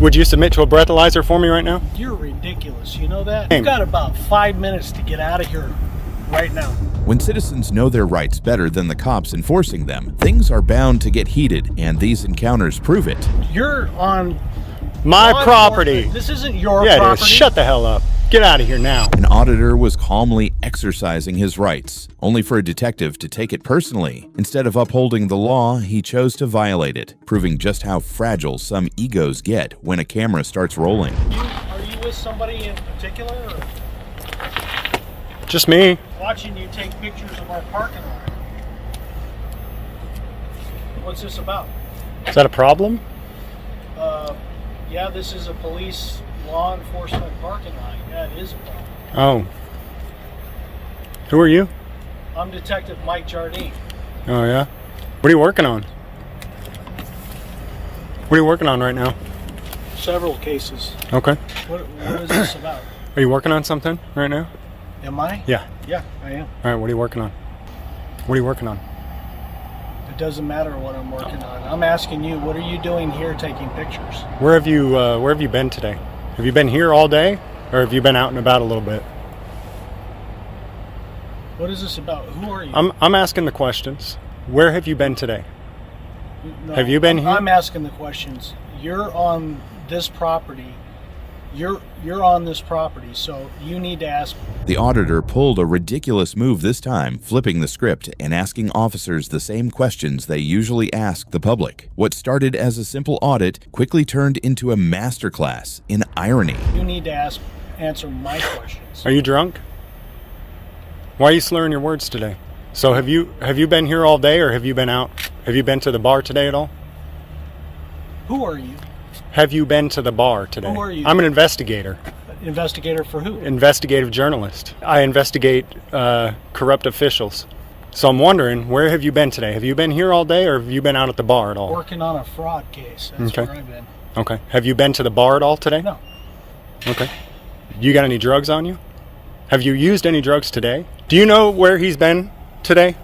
Would you submit to a breathalyzer for me right now? You're ridiculous. You know that? You've got about 5 minutes to get out of here right now. When citizens know their rights better than the cops enforcing them, things are bound to get heated, and these encounters prove it. You're on my property. This isn't your property. property. It is. Shut the hell up. Get out of here now. An auditor was calmly exercising his rights, only for a detective to take it personally. Instead of upholding the law, he chose to violate it, proving just how fragile some egos get when a camera starts rolling. Are you with somebody in particular? Or? Just me. Watching you take pictures of our parking lot. What's this about? Is that a problem? Yeah, this is a police law enforcement parking lot. Yeah, it is a problem. Oh. Who are you? I'm Detective Mike Jardine. Oh, yeah? What are you working on? What are you working on right now? Several cases. Okay. What is this about? Are you working on something right now? Am I? Yeah. Yeah, I am. All right, what are you working on? What are you working on? It doesn't matter what I'm working on. I'm asking you, what are you doing here taking pictures? Where have you been today? Have you been here all day, or have you been out and about a little bit? What is this about? Who are you? I'm asking the questions. Where have you been today? No, have you been here? I'm asking the questions. You're on this property. You're on this property, so you need to ask. The auditor pulled a ridiculous move this time, flipping the script and asking officers the same questions they usually ask the public. What started as a simple audit quickly turned into a masterclass in irony. You need to answer my questions. Are you drunk? Why are you slurring your words today? So have you been here all day, or have you been out? Have you been to the bar today at all? Who are you? Have you been to the bar today? Who are you? I'm an investigator. Investigator for who? Investigative journalist. I investigate corrupt officials. So I'm wondering, where have you been today? Have you been here all day, or have you been out at the bar at all? Working on a fraud case. That's Okay. where I've been. Okay. Have you been to the bar at all today? No. Okay. You got any drugs on you? Have you used any drugs today? Do you know where he's been today?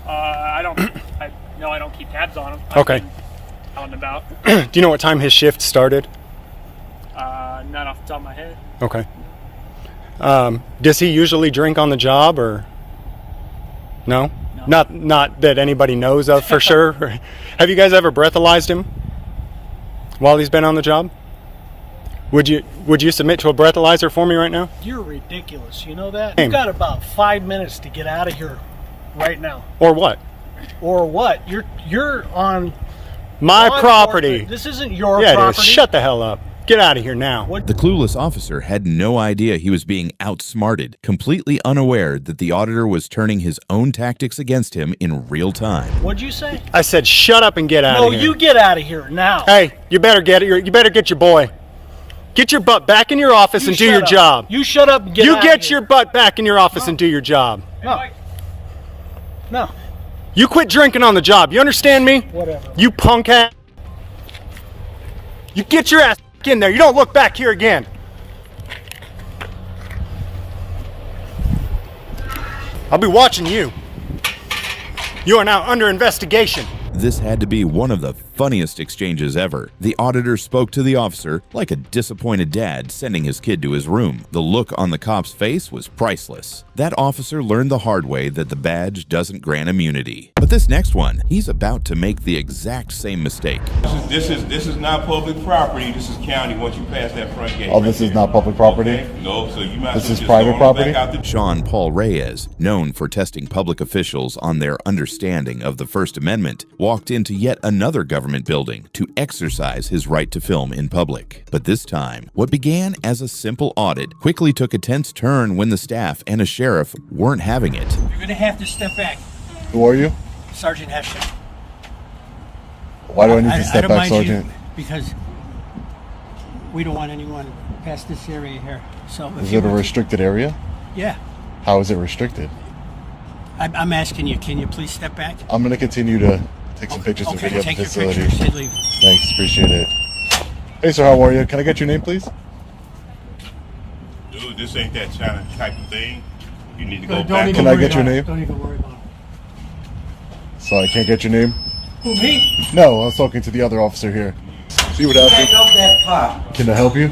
I don't keep tabs on him. Okay. Out and about. Do you know what time his shift started? Not off the top of my head. Okay. Does he usually drink on the job, or no? No. Not that anybody knows of for sure. Have you guys ever breathalyzed him while he's been on the job? Would you submit to a breathalyzer for me right now? You're ridiculous. You know that? You've got about 5 minutes to get out of here right now. Or what? Or what? You're on my property. This isn't your property. property. It is. Shut the hell up. Get out of here now. The clueless officer had no idea he was being outsmarted, completely unaware that the auditor was turning his own tactics against him in real time. What'd you say? I said shut up and get out of here. No, you get out of here now. Hey, you better get your boy. Get your butt back in your office and do your job. You shut up and get out of here. You here. get your butt back in your office and do your job. No. No. You quit drinking on the job. You understand me? Whatever. You punk ass. You get your ass in there. You don't look back here again. I'll be watching you. You are now under investigation. This had to be one of the funniest exchanges ever. The auditor spoke to the officer like a disappointed dad sending his kid to his room. The look on the cop's face was priceless. That officer learned the hard way that the badge doesn't grant immunity. But this next one, he's about to make the exact same mistake. This is not public property. This is county once you pass that front gate. Oh, this is not public property? Okay. No, so you might This as well is just private go on property? back out the Sean Paul Reyes, known for testing public officials on their understanding of the First Amendment, walked into yet another government building to exercise his right to film in public. But this time, what began as a simple audit quickly took a tense turn when the staff and a sheriff weren't having it. You're going to have to step back. Who are you? Sergeant Hessian. Why do I need to step don't back, mind Sergeant? You because we don't want anyone past this area here. So Is it a restricted area? Yeah. How is it restricted? I'm asking you, can you please step back? I'm going to continue to take some pictures and Okay, video of the take your facility. pictures and leave. Thanks, appreciate it. Hey, sir, how are you? Can I get your name, please? Dude, this ain't that type of thing. You need to go Don't back. even Can I worry get your about it. name? Don't even worry about it. So I can't get your name? Who, me? No, I was talking to the other officer here. See what You can't happens. go that far. Can I help you?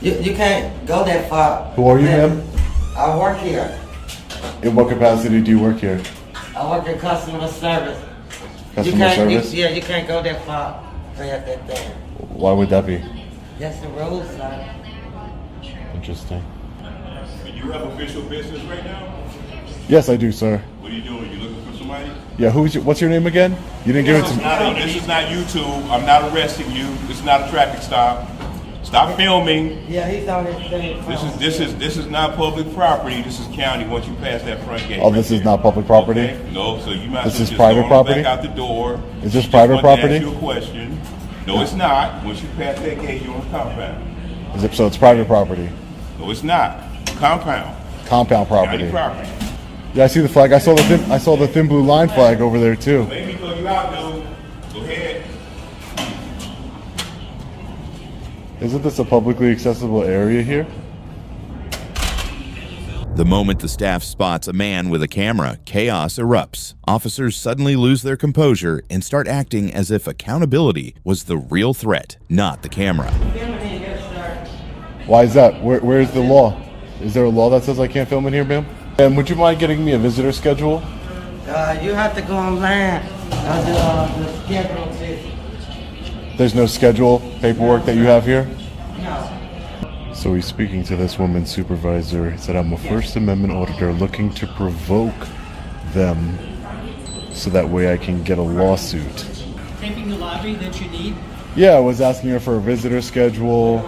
You can't go that far. Who are you, ma'am? I work here. In what capacity do you work here? I work in customer service. Customer service? You can't go that far. Past that thing. Why would that be? That's the rules, sir. Interesting. Do you have official business right now? Yes, I do, sir. What are you doing? You looking for somebody? Yeah, what's your name again? You didn't give it to me. This is not YouTube. I'm not arresting you. This is not a traffic stop. Stop filming. Yeah, he's on his thing. This is not public property. This is county. Once you pass that front gate. Oh, this is not public property? Okay? No, so you might This as well is just private go on property? back out the door. Is this Just private wanted to property? Ask you a question. No, it's not. Once you pass that gate, you're on compound. So it's private property? No, it's not. Compound. Compound County property? property. Yeah, I see the flag. I saw the thin blue line flag over there too. Let me throw you out, dude. Go ahead. Isn't this a publicly accessible area here? The moment the staff spots a man with a camera, chaos erupts. Officers suddenly lose their composure and start acting as if accountability was the real threat, not the camera. Why is that? Where's the law? Is there a law that says I can't film in here, ma'am? And would you mind getting me a visitor schedule? You have to go online under the schedule. There's no schedule paperwork that you have here? No. So he's speaking to this woman's supervisor. He said, I'm a First Amendment auditor looking to provoke them so that way I can get a lawsuit. Taping the lobby that you need? Yeah, I was asking her for a visitor schedule.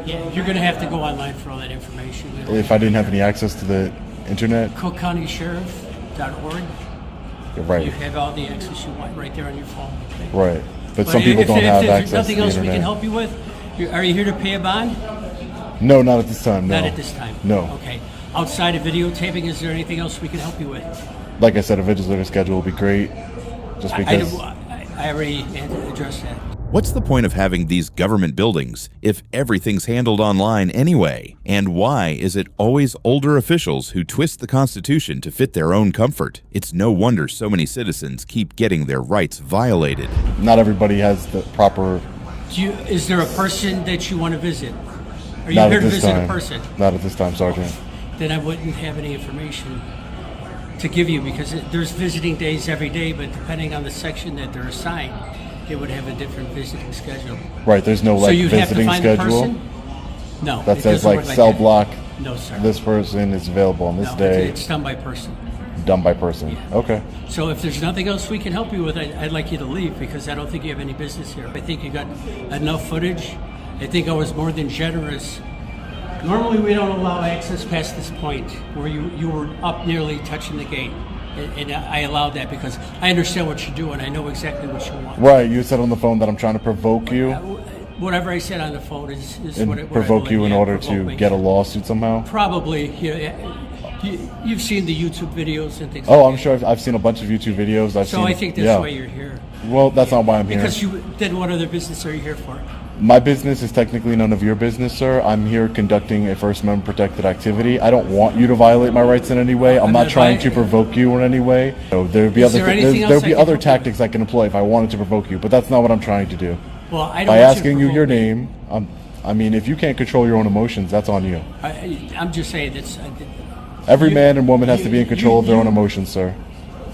Yeah, you're going to have to go online for all that information. If I didn't have any access to the internet? CookCountySheriff.org. You're right. You have all the access you want right there on your phone. Right. But some people don't have access to the Nothing else we can internet. help you with? Are you here to pay a bond? No, not at this time, no. Not at this time? No. Okay. Outside of videotaping, is there anything else we can help you with? Like I said, a visitor schedule would be great. Just because... I already addressed that. What's the point of having these government buildings if everything's handled online anyway? And why is it always older officials who twist the Constitution to fit their own comfort? It's no wonder so many citizens keep getting their rights violated. Not everybody has the proper... Is there a person that you want to visit? Are you Not here at to this visit time. a person? Not at this time, Sergeant. Then I wouldn't have any information to give you because there's visiting days every day, but depending on the section that they're assigned, they would have a different visiting schedule. Right, there's no So like you'd have to visiting find the schedule person? No. that it says doesn't like work cell that. block. No, sir. This person is available on this No, day. it's done by person. Done by person. Yeah. Okay. So if there's nothing else we can help you with, I'd like you to leave because I don't think you have any business here. I think you got enough footage. I think I was more than generous. Normally we don't allow access past this point where you were up nearly touching the gate. And I allowed that because I understand what you're doing. I know exactly what you want. Right, you said on the phone that I'm trying to provoke you Whatever I said on the phone is and what I provoke you in yeah, order provoke to me. get a lawsuit somehow. Probably. You've seen the YouTube videos and things Oh, like I'm sure I've seen a bunch of YouTube videos. So I think that's why you're here. Well, that's not why I'm here. Because then what other business are you here for? My business is technically none of your business, sir. I'm here conducting a First Amendment protected activity. I don't want you to violate my rights in any way. I'm not trying to provoke you in any way. So there'd be other other tactics I can employ if I wanted to provoke you, but that's not what I'm trying to do. Well, I don't By want asking you you to your provoke me. name, I mean, if you can't control your own emotions, that's on you. I'm just saying that's. Every man and woman has to be in control of their own emotions, sir.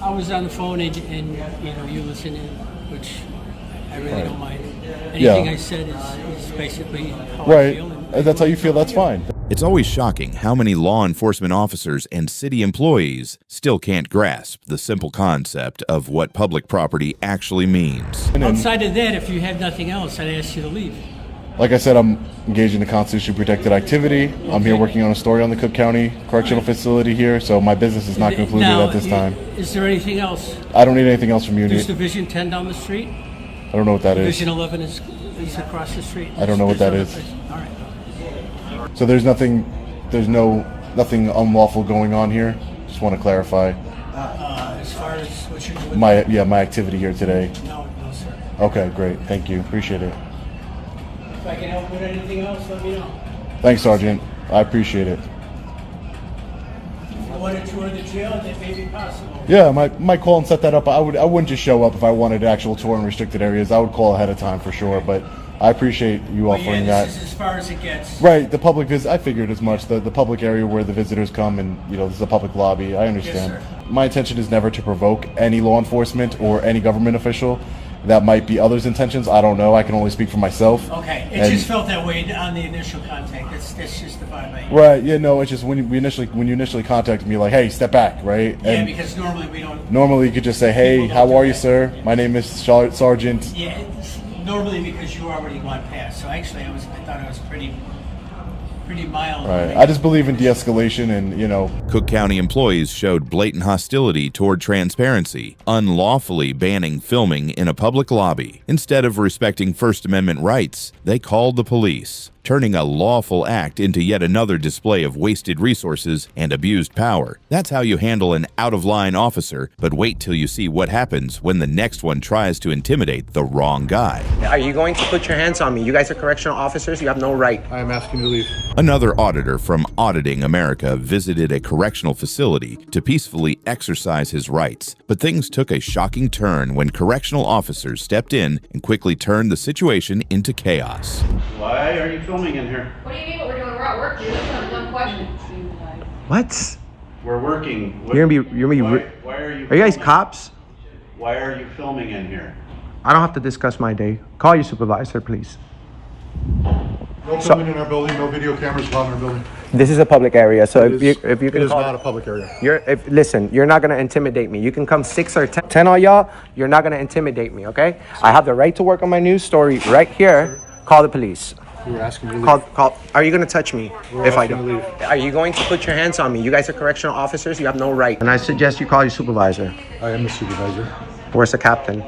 I was on the phone and you listened in, which I really don't mind. Anything I said is basically how I Right. feel. If that's how you feel, that's fine. It's always shocking how many law enforcement officers and city employees still can't grasp the simple concept of what public property actually means. Outside of that, if you have nothing else, I'd ask you to leave. Like I said, I'm engaged in a Constitution protected activity. I'm here working on a story on the Cook County Correctional Facility here, so my business is not concluded Now, at this time. Is there anything else? I don't need anything else from you. There's Division 10 down the street. I don't know what that is. Division 11 is across the street. I don't know what that There's is. other places. All right. So there's nothing unlawful going on here. Just want to clarify As far as what you're doing. my activity here today. No, sir. Okay, great. Thank you. Appreciate it. If I can help with anything else, let me know. Thanks, Sergeant. I appreciate it. If you want to tour the jail, that may be possible. Yeah, might call and set that up. I wouldn't just show up if I wanted actual tour in restricted areas. I would call ahead of time for sure, but I appreciate you But offering yeah, that. this is as far as it gets. Right, the public visit. I figured as much. The public area where the visitors come, and this is a public lobby. I understand. Yes, My intention is never to provoke any law enforcement or any government official. That might be others' intentions. I don't know. I can only speak for myself. Okay, it just felt that way on the initial contact. That's just the vibe I get. Right. Yeah. No. It's just when you initially contacted me, like, hey, step back, right? Yeah, And because normally we don't. normally you could just say, hey, People don't how do are you, that. sir? My name is Sergeant. Yeah, it's normally because you already gone past. So actually, I thought it was pretty mild. Right. I just believe in de-escalation, and Cook County employees showed blatant hostility toward transparency, unlawfully banning filming in a public lobby. Instead of respecting First Amendment rights, they called the police, turning a lawful act into yet another display of wasted resources and abused power. That's how you handle an out-of-line officer, but wait till you see what happens when the next one tries to intimidate the wrong guy. Are you going to put your hands on me? You guys are correctional officers. You have no right. I am asking you to leave. Another auditor from Auditing America visited a correctional facility to peacefully exercise his rights, but things took a shocking turn when correctional officers stepped in and quickly turned the situation into chaos. Why are you filming in here? What do you mean what we're doing? We're at work, dude. That's a dumb question. What? We're working. You're gonna be. Why are you? Are you guys filming? cops? Why are you filming in here? I don't have to discuss my day. Call your supervisor, please. No filming in our building. No video cameras allowed in our building. This is a public area, so if you It can is call, not a public area. listen, you're not gonna intimidate me. You can come 6 or 10 on y'all. You're not gonna intimidate me, okay? I have the right to work on my news story right here. Call the police. We were asking you to leave. Call. Are you gonna touch me if I asking don't? you to leave. Are you going to put your hands on me? You guys are correctional officers. You have no right. And I suggest you call your supervisor. I am the supervisor. Where's the captain?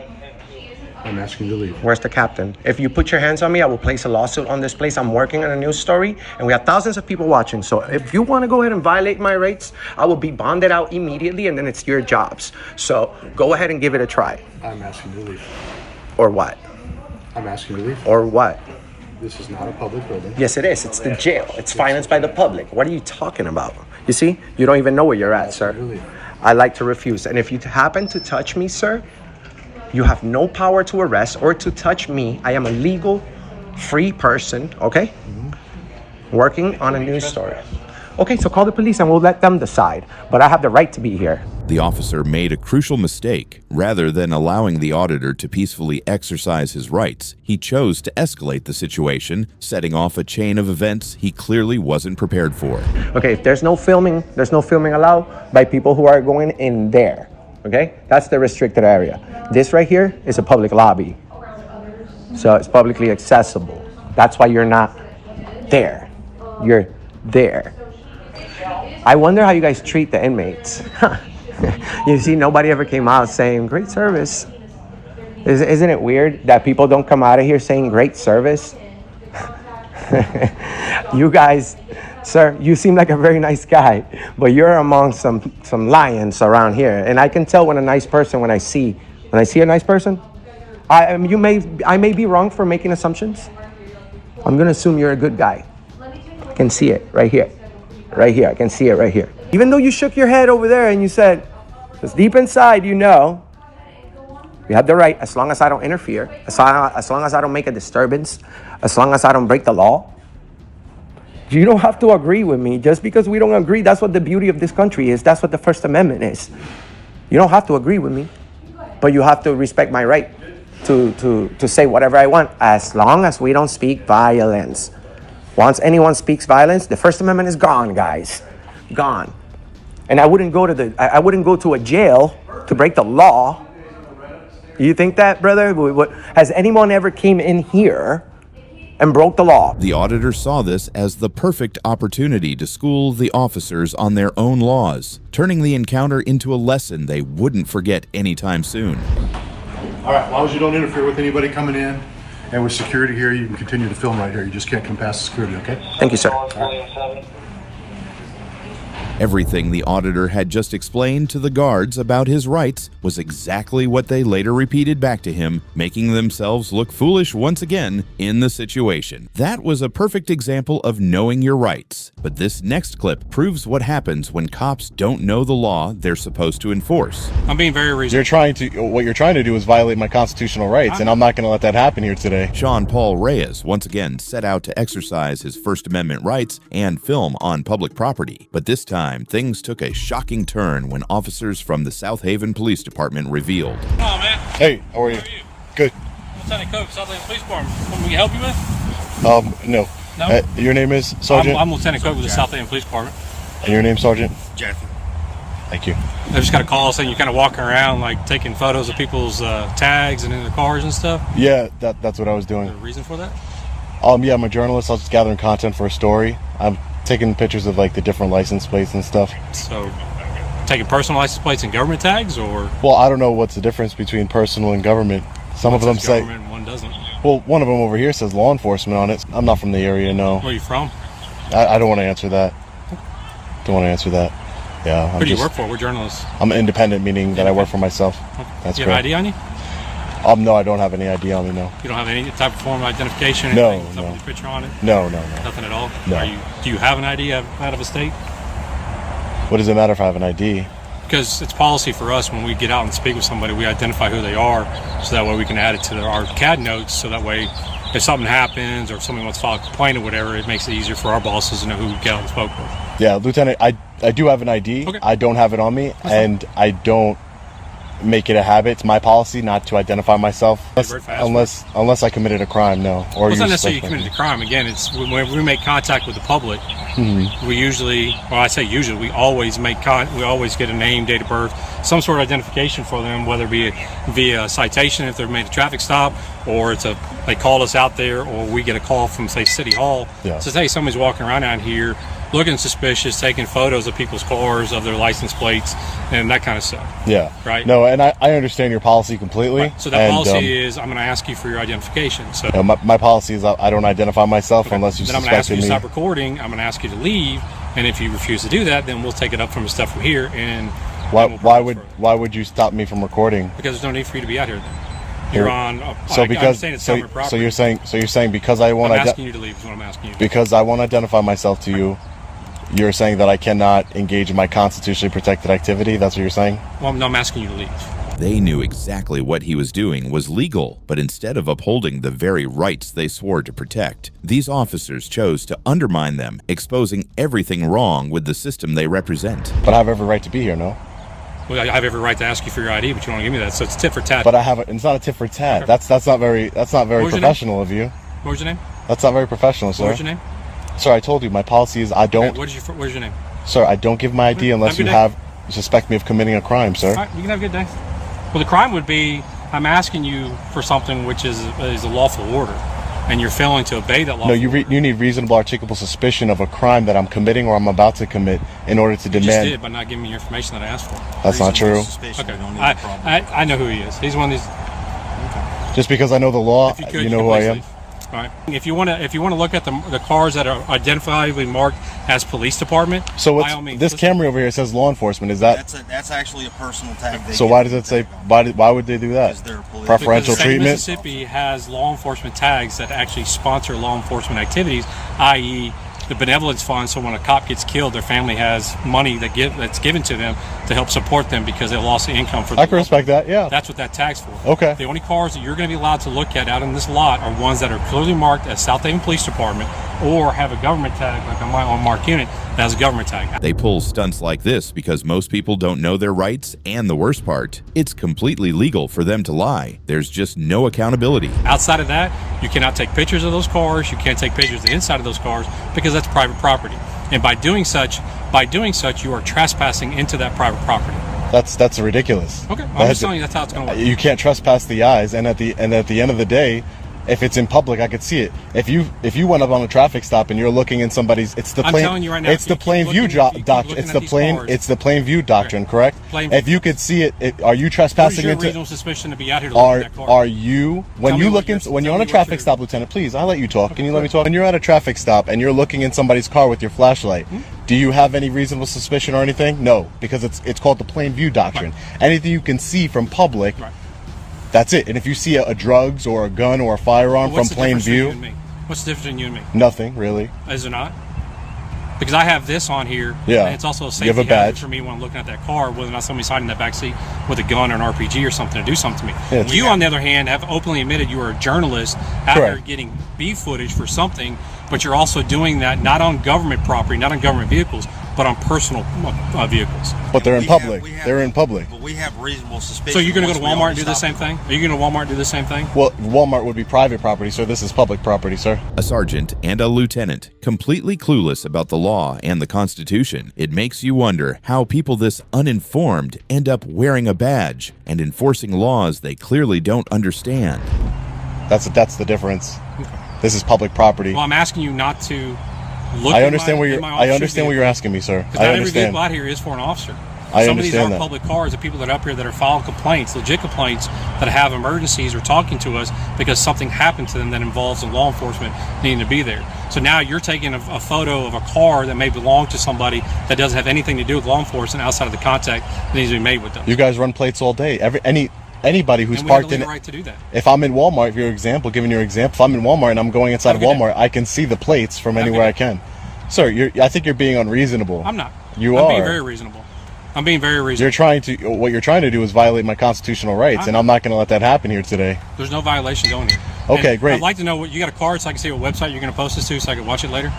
I'm asking you to leave. Where's the captain? If you put your hands on me, I will place a lawsuit on this place. I'm working on a news story, and we have thousands of people watching. So if you want to go ahead and violate my rights, I will be bonded out immediately, and then it's your jobs. So go ahead and give it a try. I'm asking you to leave. Or what? I'm asking you to leave. Or what? This is not a public building. Yes, it is. It's the jail. It's financed by the public. What are you talking about? You see? You don't even know where you're at, sir. I like to refuse. And if you happen to touch me, sir, you have no power to arrest or to touch me. I am a legal, free person, okay? Working on a news story. Okay, so call the police and we'll let them decide. But I have the right to be here. The officer made a crucial mistake. Rather than allowing the auditor to peacefully exercise his rights, he chose to escalate the situation, setting off a chain of events he clearly wasn't prepared for. Okay, if there's no filming allowed by people who are going in there. Okay, that's the restricted area. This right here is a public lobby. So it's publicly accessible. That's why you're not there. You're there. I wonder how you guys treat the inmates. You see, nobody ever came out saying, great service. Isn't it weird that people don't come out of here saying great service? You guys, sir, you seem like a very nice guy, but you're among some lions around here. And I can tell when a nice person, when I see a nice person, I may be wrong for making assumptions. I'm gonna assume you're a good guy. I can see it right here. Right here, I can see it right here. Even though you shook your head over there and you said, because deep inside you know, you have the right, as long as I don't interfere, as long as I don't make a disturbance, as long as I don't break the law. You don't have to agree with me. Just because we don't agree, that's what the beauty of this country is. That's what the First Amendment is. You don't have to agree with me, but you have to respect my right to say whatever I want, as long as we don't speak violence. Once anyone speaks violence, the First Amendment is gone, guys. Gone. And I wouldn't go to a jail to break the law. You think that, brother? Has anyone ever came in here and broke the law? The auditor saw this as the perfect opportunity to school the officers on their own laws, turning the encounter into a lesson they wouldn't forget anytime soon. All right, as long as you don't interfere with anybody coming in, and with security here, you can continue to film right here. You just can't come past the security, okay? Thank you, sir. Everything the auditor had just explained to the guards about his rights was exactly what they later repeated back to him, making themselves look foolish once again in the situation. That was a perfect example of knowing your rights. But this next clip proves what happens when cops don't know the law they're supposed to enforce. I'm being very reasonable. What you're trying to do is violate my constitutional rights, and I'm not going to let that happen here today. Sean Paul Reyes once again set out to exercise his First Amendment rights and film on public property. But this time, things took a shocking turn when officers from the South Haven Police Department revealed. Oh, man. Hey, how are you? Good. Lieutenant Cope, South Haven Police Department. Something we can help you with? No. No? Your name is Sergeant? I'm Lieutenant Cope with the South Haven Police Department. And your name, Sergeant? Jeffy. Thank you. I just got a call saying you're kind of walking around, like taking photos of people's tags and in their cars and stuff. Yeah, that's what I was doing. Is there a reason for that? Yeah, I'm a journalist. I was just gathering content for a story. I'm taking pictures of like the different license plates and stuff. So, taking personal license plates and government tags, or? Well, I don't know what's the difference between personal and government. Some of them say government, one doesn't. Well, one of them over here says law enforcement on it. I'm not from the area, no. Where are you from? I don't want to answer that. Don't want to answer that. Yeah. Who do you work for? We're journalists. I'm independent, meaning that I work for myself. That's you have an ID on you? No, I don't have any ID on me, no. You don't have any type of form of identification? No, anything, no. With your picture on it? No. Nothing at all? No. Do you have an ID out of a state? What does it matter if I have an ID? Because it's policy for us when we get out and speak with somebody, we identify who they are, so that way we can add it to our CAD notes, so that way if something happens or if somebody wants to file a complaint or whatever, it makes it easier for our bosses to know who we got and spoke with. Yeah, Lieutenant, I do have an ID. Okay. I don't have it on me, and I don't make it a habit. It's my policy not to identify myself unless I committed a crime, no. Or it's not necessarily you committed a crime. Again, it's when we make contact with the public, we usually, well, I say usually, we always get a name, date of birth, some sort of identification for them, whether it be via citation if they've made a traffic stop, or they called us out there, or we get a call from, say, City Hall. Yeah. Says, hey, somebody's walking around out here looking suspicious, taking photos of people's cars, of their license plates, and that kind of stuff. Yeah. Right? No, and I understand your policy completely. Right. So that policy is, I'm going to ask you for your identification. So my policy is I don't identify myself unless you then I'm going to ask you suspected to me. stop recording. I'm going to ask you to leave, and if you refuse to do that, then we'll take it up from the stuff from here. And why would you stop me from recording? Because there's no need for you to be out here then. You're on. So you're saying because I won't. I'm asking you to leave. Is what I'm asking you. Because I won't identify myself to you. You're saying that I cannot engage in my constitutionally protected activity? That's what you're saying? Well, no, I'm asking you to leave. They knew exactly what he was doing was legal, but instead of upholding the very rights they swore to protect, these officers chose to undermine them, exposing everything wrong with the system they represent. But I have every right to be here, no? Well, I have every right to ask you for your ID, but you don't give me that, so it's tit for tat. But it's not a tit for tat. Okay. That's not very professional of you. What was your name? That's not very professional, sir. What was your name? Sir, I told you my policy is I don't. Okay, what is your name? Sir, I don't give my ID unless you suspect me of committing a crime, sir. All right, you can have a good day. Well, the crime would be I'm asking you for something which is a lawful order, and you're failing to obey that law. No, you need reasonable, articulable suspicion of a crime that I'm committing or I'm about to commit in order to demand. You just did by not giving me your information that I asked for. That's not true. Okay, I know who he is. He's one of these. Just because I know the law, you know who I am. All right. If you want to look at the cars that are identifiably marked as police department, so by all means, this Camry over here says law enforcement. Is that? That's actually a personal tag. So why does it say? Why would they do that? Preferential treatment. Mississippi has law enforcement tags that actually sponsor law enforcement activities, i.e., the benevolence fund. So when a cop gets killed, their family has money that's given to them to help support them because they lost the income for. I can respect that. Yeah, that's what that tag's for. Okay. The only cars that you're going to be allowed to look at out in this lot are ones that are clearly marked as South Haven Police Department or have a government tag, like on my unmarked unit, that has a government tag. They pull stunts like this because most people don't know their rights, and the worst part, it's completely legal for them to lie. There's just no accountability. Outside of that, you cannot take pictures of those cars. You can't take pictures of the inside of those cars because that's private property. And by doing such, you are trespassing into that private property. That's ridiculous. Okay, I'm just telling you that's how it's going to work. You can't trespass the eyes, and at the end of the day, if it's in public, I could see it. If you went up on a traffic stop and you're looking in somebody's, it's the plain. I'm telling you right now, it's the plain view doctrine. It's the plain view doctrine, correct? If you could see it, are you trespassing into? Reasonable suspicion to be out here to look at that car. Are you when you're on a traffic stop, Lieutenant? Please, I'll let you talk. Can you let me talk? When you're at a traffic stop and you're looking in somebody's car with your flashlight, Do you have any reasonable suspicion or anything? No, because it's called the plain view doctrine. Right. Anything you can see from public, Right. that's it. And if you see a drugs or a gun or a firearm What's from the plain difference between you view, and me? What's the difference between you and me? nothing really. Is there not? Because I have this on here, Yeah. and it's also a You safety have a hazard badge. for me when I'm looking at that car, whether or not somebody's hiding in that back seat with a gun or an RPG or something to do something to me. Yeah, You, on the other hand, have openly admitted you are a journalist out there Correct. getting beef footage for something, but you're also doing that not on government property, not on government vehicles, but on personal vehicles. But they're in We have- public. we have- They're in public. But we have reasonable suspicion. So you're going to go to once we Walmart and do the stop same thing? Are you going to Walmart and do the same thing? Well, Walmart would be private property, sir. This is public property, sir. A sergeant and a lieutenant, completely clueless about the law and the Constitution. It makes you wonder how people this uninformed end up wearing a badge and enforcing laws they clearly don't understand. That's the difference. This is public property. Well, I'm asking you not to look I at understand my, what at you're. my I officer's understand what vehicle. you're asking me, sir. Because I not every understand. vehicle out here is for an officer. I Some of these understand aren't that. public cars. The people that are up here that are filing complaints, legit complaints, that have emergencies, are talking to us because something happened to them that involves law enforcement needing to be there. So now you're taking a photo of a car that may belong to somebody that doesn't have anything to do with law enforcement outside of the contact that needs to be made with them. You guys run plates all day. Anybody who's And we have parked the in. legal right to do that. If I'm in Walmart, giving your example, if I'm in Walmart and I'm going inside of Have a good Walmart, I can see the plates from Have a anywhere I good can. Sir, I think you're being unreasonable. I'm not. You I'm are. being very reasonable. I'm being very reasonable. What you're trying to do is violate my constitutional rights, and I'm not going to let that happen here today. There's no violations on here. Okay, And great. I'd like to know what you got a card so I can see what website you're going to post this to so I can watch it later.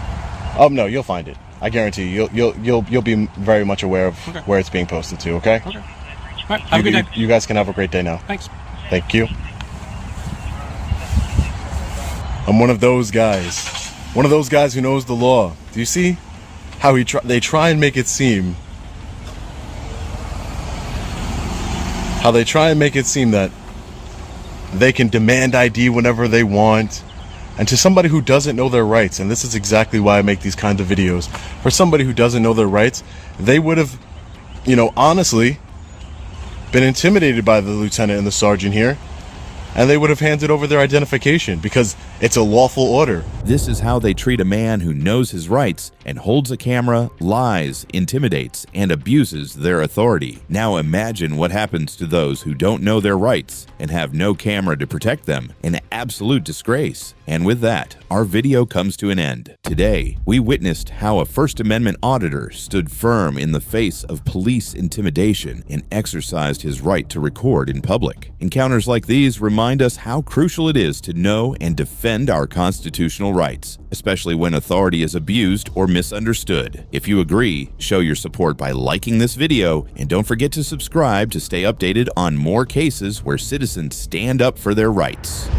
No, you'll find it. I guarantee you. You'll be very much aware of Okay. where it's being posted to. Okay. Okay. All right. Have a good day. You guys can have a great day now. Thanks. Thank you. I'm one of those guys. One of those guys who knows the law. Do you see how they try and make it seem? How they try and make it seem that they can demand ID whenever they want. And to somebody who doesn't know their rights, and this is exactly why I make these kinds of videos, for somebody who doesn't know their rights, they would have, honestly, been intimidated by the lieutenant and the sergeant here, and they would have handed over their identification because it's a lawful order. This is how they treat a man who knows his rights and holds a camera, lies, intimidates, and abuses their authority. Now imagine what happens to those who don't know their rights and have no camera to protect them. An absolute disgrace. And with that, our video comes to an end. Today, we witnessed how a First Amendment auditor stood firm in the face of police intimidation and exercised his right to record in public. Encounters like these remind us how crucial it is to know and defend our constitutional rights, especially when authority is abused or misunderstood. If you agree, show your support by liking this video, and don't forget to subscribe to stay updated on more cases where citizens stand up for their rights.